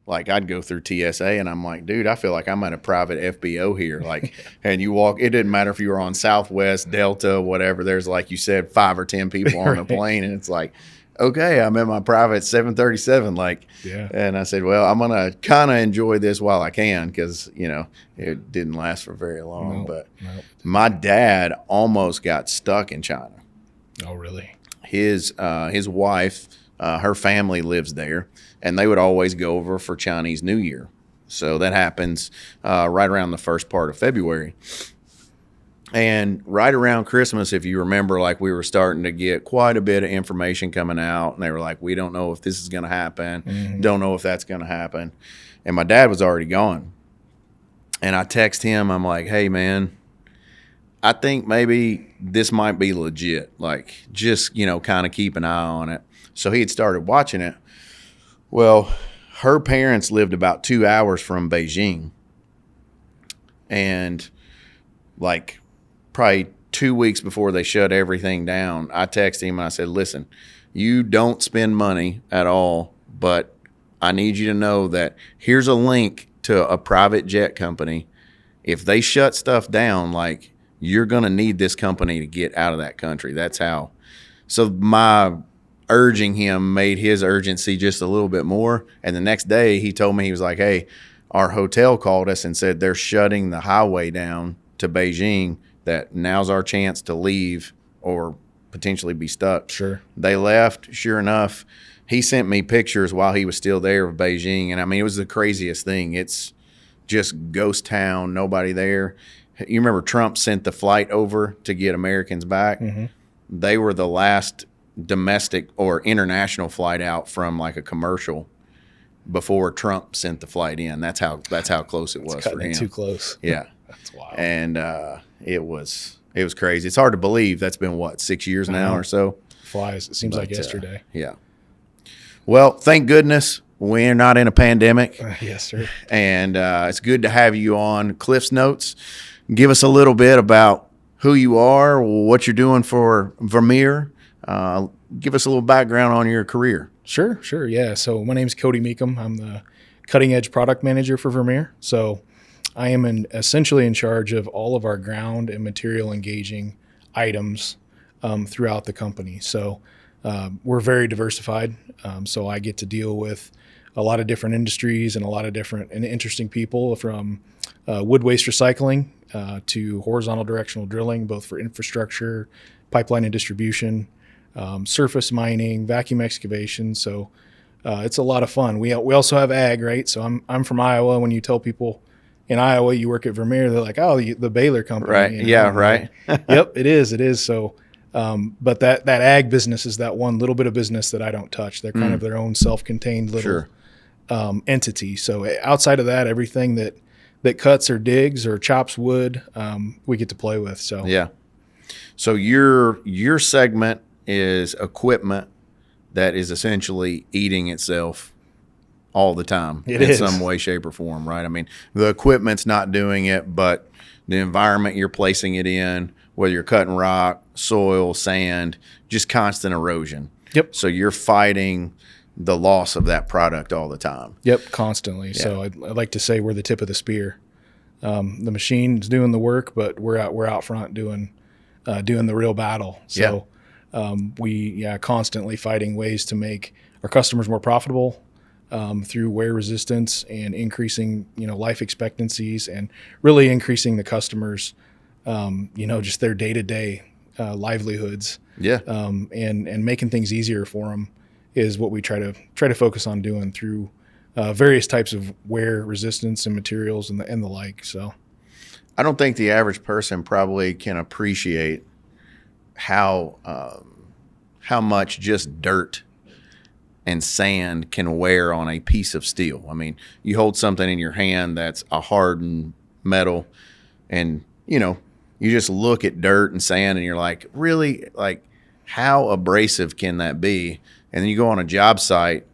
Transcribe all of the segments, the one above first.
Like I'd go through TSA and I'm like, dude, I feel like I'm at a private FBO here. Like, and you walk, it didn't matter if you were on Southwest, Delta, whatever. There's, like you said, 5 or 10 people on the plane. And it's like, okay, I'm in my private 737. Like, Yeah. And I said, well, I'm going to kind of enjoy this while I can, because, you know, it didn't last for very long. But my dad almost got stuck in China. Oh, really? His wife, her family lives there, and they would always go over for Chinese New Year. So that happens right around the first part of February. And right around Christmas, if you remember, like we were starting to get quite a bit of information coming out, and they were like, we don't know if this is going to happen. Don't know if that's going to happen. And my dad was already gone. And I text him, I'm like, hey, man, I think maybe this might be legit. Like, just, you know, kind of keep an eye on it. So he had started watching it. Well, her parents lived about 2 hours from Beijing. And like probably 2 weeks before they shut everything down, I texted him and I said, listen, you don't spend money at all, but I need you to know that here's a link to a private jet company. If they shut stuff down, like, you're going to need this company to get out of that country. That's how. So my urging him made his urgency just a little bit more. And the next day he told me, he was like, hey, our hotel called us and said they're shutting the highway down to Beijing, that now's our chance to leave or potentially be stuck. Sure. They left. Sure enough, he sent me pictures while he was still there of Beijing. And I mean, it was the craziest thing. It's just ghost town, nobody there. You remember Trump sent the flight over to get Americans back? They were the last domestic or international flight out from like a commercial before Trump sent the flight in. That's how close it was for him. Too close. Yeah. That's wild. And it was crazy. It's hard to believe that's been, what, 6 years now or so? Flies. It seems like yesterday. Yeah. Well, thank goodness we're not in a pandemic. Yes, sir. And it's good to have you on Cliff's Notes. Give us a little bit about who you are, what you're doing for Vermeer. Give us a little background on your career. Sure. Yeah. So my name's Cody Mecham. I'm the cutting edge product manager for Vermeer. So I am essentially in charge of all of our ground and material engaging items throughout the company. So we're very diversified. So I get to deal with a lot of different industries and a lot of different and interesting people, from wood waste recycling to horizontal directional drilling, both for infrastructure, pipeline and distribution, surface mining, vacuum excavation. So it's a lot of fun. We also have ag, right? So I'm from Iowa. When you tell people in Iowa you work at Vermeer, they're like, oh, the baler company. Right. You know? Yeah, right. Yep, it is. So, but that ag business is that one little bit of business that I don't touch. They're kind of their own self-contained little entity. So outside of that, everything that cuts or digs or chops wood, we get to play with. So yeah. So your segment is equipment that is essentially eating itself all the time in some way, shape, or form, right? I mean, the equipment's not doing it, but the environment you're placing it in, whether you're cutting rock, soil, sand, just constant erosion. Yep. So you're fighting the loss of that product all the time. Yep, constantly. Yeah. So I'd like to say we're the tip of the spear. The machine's doing the work, but we're out front doing the real battle. So we constantly fighting ways to make our customers more profitable through wear resistance and increasing life expectancies, and really increasing the customers just their day-to-day livelihoods. Yeah. And making things easier for them is what we try to focus on doing through various types of wear resistance and materials and the like. So I don't think the average person probably can appreciate how much just dirt and sand can wear on a piece of steel. I mean, you hold something in your hand that's a hardened metal, and you just look at dirt and sand and you're like, really? Like, how abrasive can that be? And then you go on a job site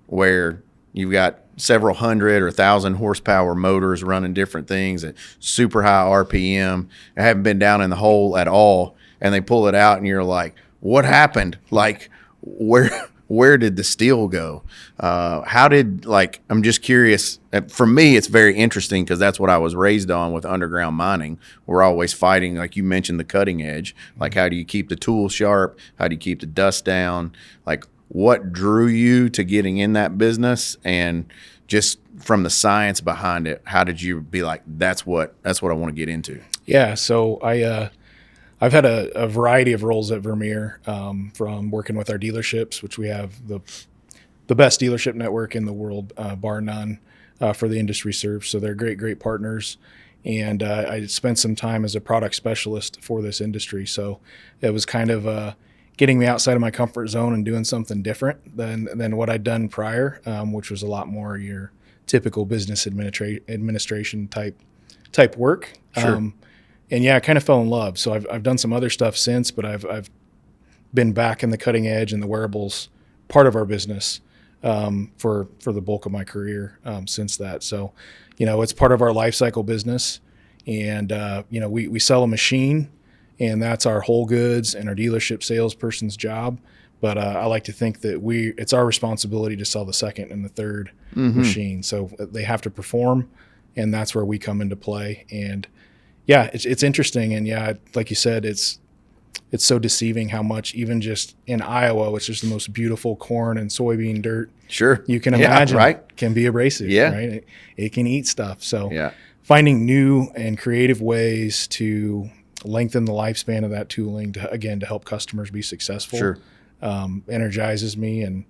where you've got several hundred or 1,000 horsepower motors running different things at super high RPM. I haven't been down in the hole at all, and they pull it out and you're like, what happened? Like, where where did the steel go? How did, like, I'm just curious. For me, it's very interesting because that's what I was raised on with underground mining. We're always fighting, like you mentioned, the cutting edge. Like, how do you keep the tool sharp? How do you keep the dust down? Like, what drew you to getting in that business? And just from the science behind it, how did you be like, that's what I want to get into? Yeah. So I've had a variety of roles at Vermeer, from working with our dealerships, which we have the best dealership network in the world, bar none, for the industry serves. So they're great partners. And I spent some time as a product specialist for this industry. So it was kind of getting me outside of my comfort zone and doing something different than what I'd done prior, which was a lot more your typical business administration type work. Sure. And yeah, I kind of fell in love. So I've done some other stuff since, but I've been back in the cutting edge and the wearables part of our business for the bulk of my career since that. So, it's part of our lifecycle business, and we sell a machine, and that's our whole goods and our dealership salesperson's job. But I like to think that it's our responsibility to sell the second and the third machine. So they have to perform, and that's where we come into play. And yeah, it's interesting. And yeah, like you said, it's so deceiving how much, even just in Iowa, which is the most beautiful corn and soybean dirt Sure. you can imagine, right? Can be abrasive. Yeah. Right? It can eat stuff. So Yeah. finding new and creative ways to lengthen the lifespan of that tooling to help customers be successful, Sure. Energizes me. And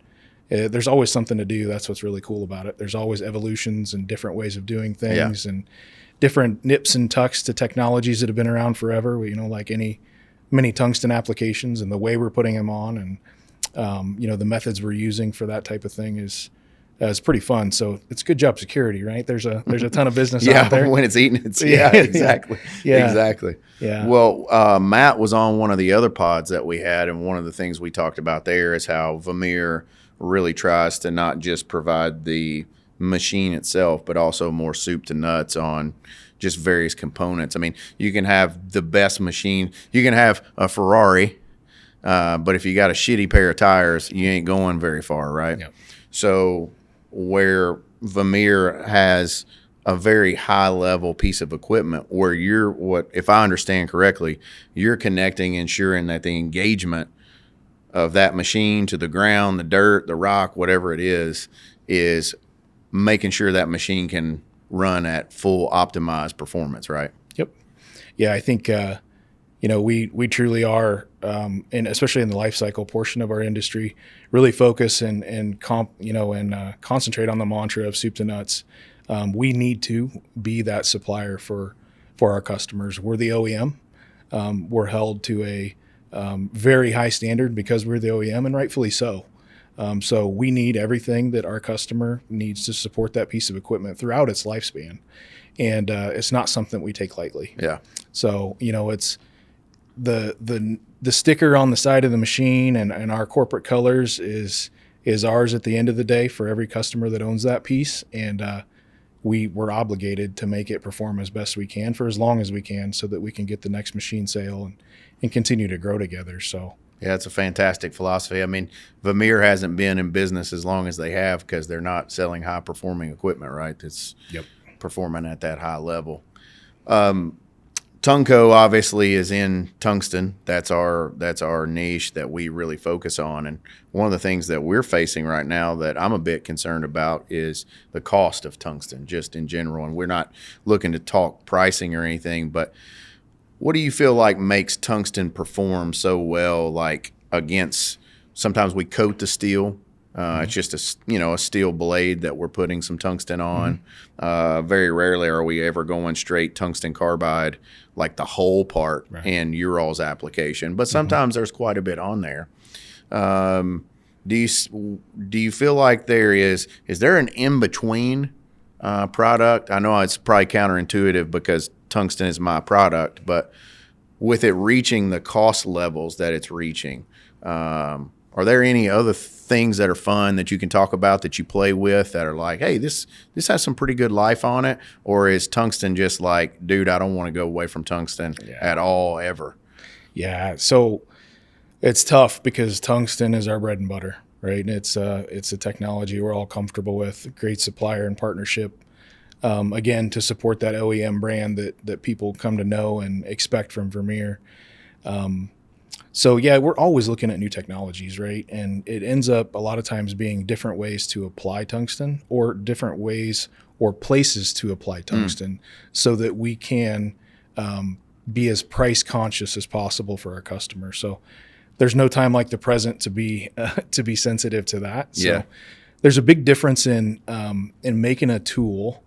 there's always something to do. That's what's really cool about it. There's always evolutions and different ways of doing things, and different nips and tucks to technologies that have been around forever. Like many tungsten applications, and the way we're putting them on, and the methods we're using for that type of thing is pretty fun. So it's good job security, right? There's a ton of business out there. When it's eating, exactly. Yeah. Exactly. Yeah. Well, Matt was on one of the other pods that we had, and one of the things we talked about there is how Vermeer really tries to not just provide the machine itself, but also more soup to nuts on just various components. I mean, you can have the best machine. You can have a Ferrari, but if you got a shitty pair of tires, you ain't going very far, right? Yep. So where Vermeer has a very high level piece of equipment where if I understand correctly, you're connecting, ensuring that the engagement of that machine to the ground, the dirt, the rock, whatever it is making sure that machine can run at full optimized performance, right? Yep. Yeah, I think we truly are, and especially in the life cycle portion of our industry, really focus and concentrate on the mantra of soup to nuts. We need to be that supplier for our customers. We're the OEM. We're held to a very high standard because we're the OEM, and rightfully so. So we need everything that our customer needs to support that piece of equipment throughout its lifespan. And it's not something we take lightly. Yeah. So, it's the sticker on the side of the machine, and our corporate colors is ours at the end of the day for every customer that owns that piece. And we're obligated to make it perform as best we can for as long as we can, so that we can get the next machine sale and continue to grow together. So. Yeah, it's a fantastic philosophy. I mean, Vermeer hasn't been in business as long as they have because they're not selling high-performing equipment, right? It's performing at that high level. Tungco obviously is in tungsten. That's our niche that we really focus on. And one of the things that we're facing right now that I'm a bit concerned about is the cost of tungsten just in general. And we're not looking to talk pricing or anything, but what do you feel like makes tungsten perform so well, like against, sometimes we coat the steel. It's just a steel blade that we're putting some tungsten on. Very rarely are we ever going straight tungsten carbide, like the whole part in Ural's application. But sometimes there's quite a bit on there. Do you feel like is there an in-between product? I know it's probably counterintuitive because tungsten is my product, but with it reaching the cost levels that it's reaching, are there any other things that are fun that you can talk about that you play with that are like, hey, this has some pretty good life on it? Or is tungsten just like, dude, I don't want to go away from tungsten at all ever? Yeah. So it's tough because tungsten is our bread and butter, right? And it's a technology we're all comfortable with, great supplier and partnership. Again, to support that OEM brand that people come to know and expect from Vermeer. So yeah, we're always looking at new technologies, right? And it ends up a lot of times being different ways to apply tungsten, or different ways or places to apply tungsten, so that we can be as price conscious as possible for our customers. So there's no time like the present to be sensitive to that. So there's a big difference in making a tool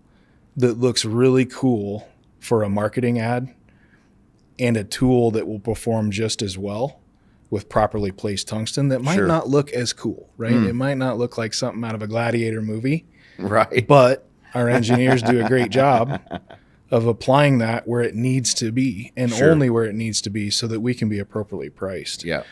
that looks really cool for a marketing ad, and a tool that will perform just as well with properly placed tungsten that might not look as cool, right? It might not look like something out of a gladiator movie, right? But our engineers do a great job of applying that where it needs to be, and only where it needs to be, so that we can be appropriately priced. Yeah.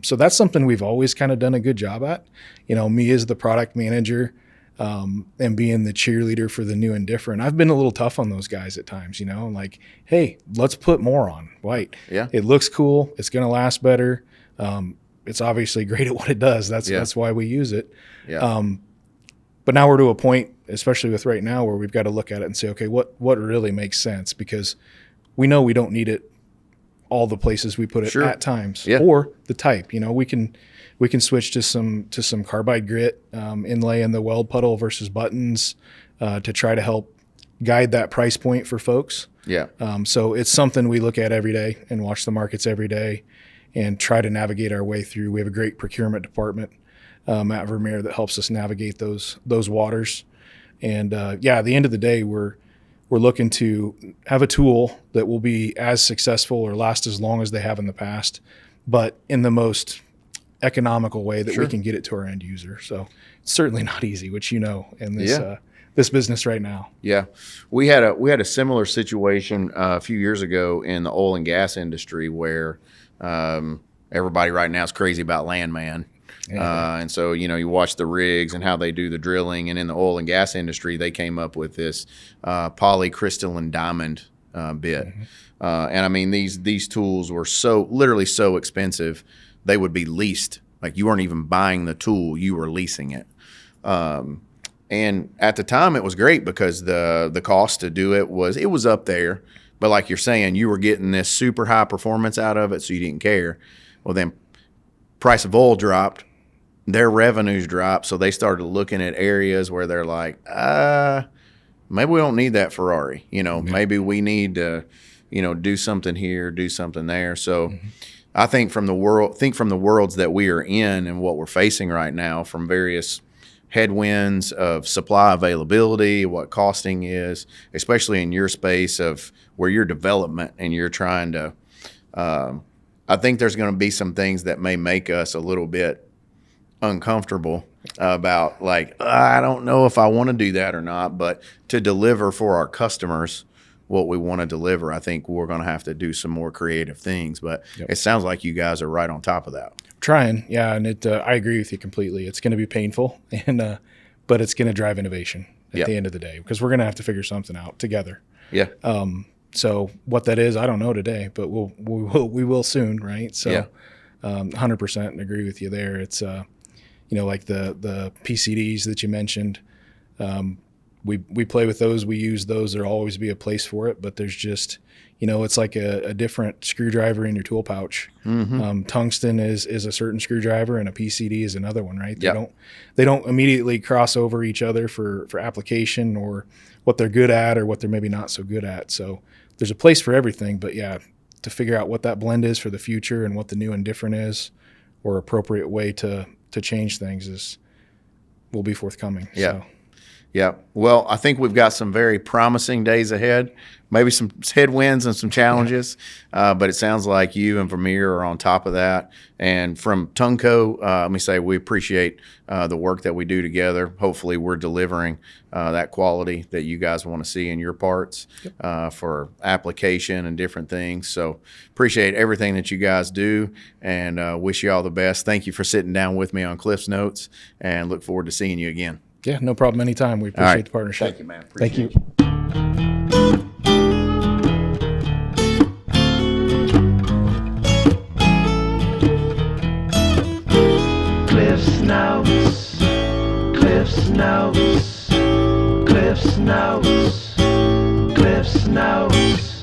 So that's something we've always kind of done a good job at. Me as the product manager, and being the cheerleader for the new and different, I've been a little tough on those guys at times, like, hey, let's put more on white. Yeah. It looks cool. It's going to last better. It's obviously great at what it does. That's why we use it. Yeah. But now we're to a point, especially with right now, where we've got to look at it and say, okay, what really makes sense? Because we know we don't need it all the places we put it at times, or the type. We can switch to some carbide grit inlay in the weld puddle versus buttons to try to help guide that price point for folks. Yeah. So it's something we look at every day and watch the markets every day and try to navigate our way through. We have a great procurement department at Vermeer that helps us navigate those waters. And at the end of the day, we're looking to have a tool that will be as successful or last as long as they have in the past, but in the most economical way that we can get it to our end user. So it's certainly not easy, which in this business right now. Yeah, we had a similar situation a few years ago in the oil and gas industry where everybody right now is crazy about landman. And so, you watch the rigs and how they do the drilling, and in the oil and gas industry, they came up with this polycrystalline diamond bit. And I mean, these tools were literally so expensive, they would be leased. Like, you weren't even buying the tool, you were leasing it. And at the time it was great because the cost to do it was up there, but like you're saying, you were getting this super high performance out of it, so you didn't care. Well, then price of oil dropped, their revenues dropped, so they started looking at areas where they're like, maybe we don't need that Ferrari. Maybe we need to, do something here, do something there. So I think from the worlds that we are in and what we're facing right now, from various headwinds of supply availability, what costing is, especially in your space of where you're development and you're trying to, I think there's going to be some things that may make us a little bit uncomfortable about, like, I don't know if I want to do that or not, but to deliver for our customers what we want to deliver, I think we're going to have to do some more creative things. But it sounds like you guys are right on top of that. Trying, yeah, and I agree with you completely. It's going to be painful, and but it's going to drive innovation at the end of the day, because we're going to have to figure something out together. Yeah. So what that is, I don't know today, but we will soon, right? So, 100% agree with you there. It's like the PCDs that you mentioned. We play with those. We use those. There'll always be a place for it, but there's just, it's like a different screwdriver in your tool pouch. Tungsten is a certain screwdriver, and a PCD is another one, right? They don't immediately cross over each other for application or what they're good at or what they're maybe not so good at. So there's a place for everything, but to figure out what that blend is for the future and what the new and different is, or appropriate way to change things will be forthcoming. So. Yeah. Well, I think we've got some very promising days ahead, maybe some headwinds and some challenges, but it sounds like you and Vermeer are on top of that. And from Tungco, let me say we appreciate the work that we do together. Hopefully we're delivering that quality that you guys want to see in your parts for application and different things. So appreciate everything that you guys do, and wish you all the best. Thank you for sitting down with me on Cliff's Notes, and look forward to seeing you again. Yeah, no problem. Anytime. We appreciate the partnership. Thank you, man. Thank you. Cliff's Notes, Cliff's Notes, Cliff's Notes, Cliff's Notes.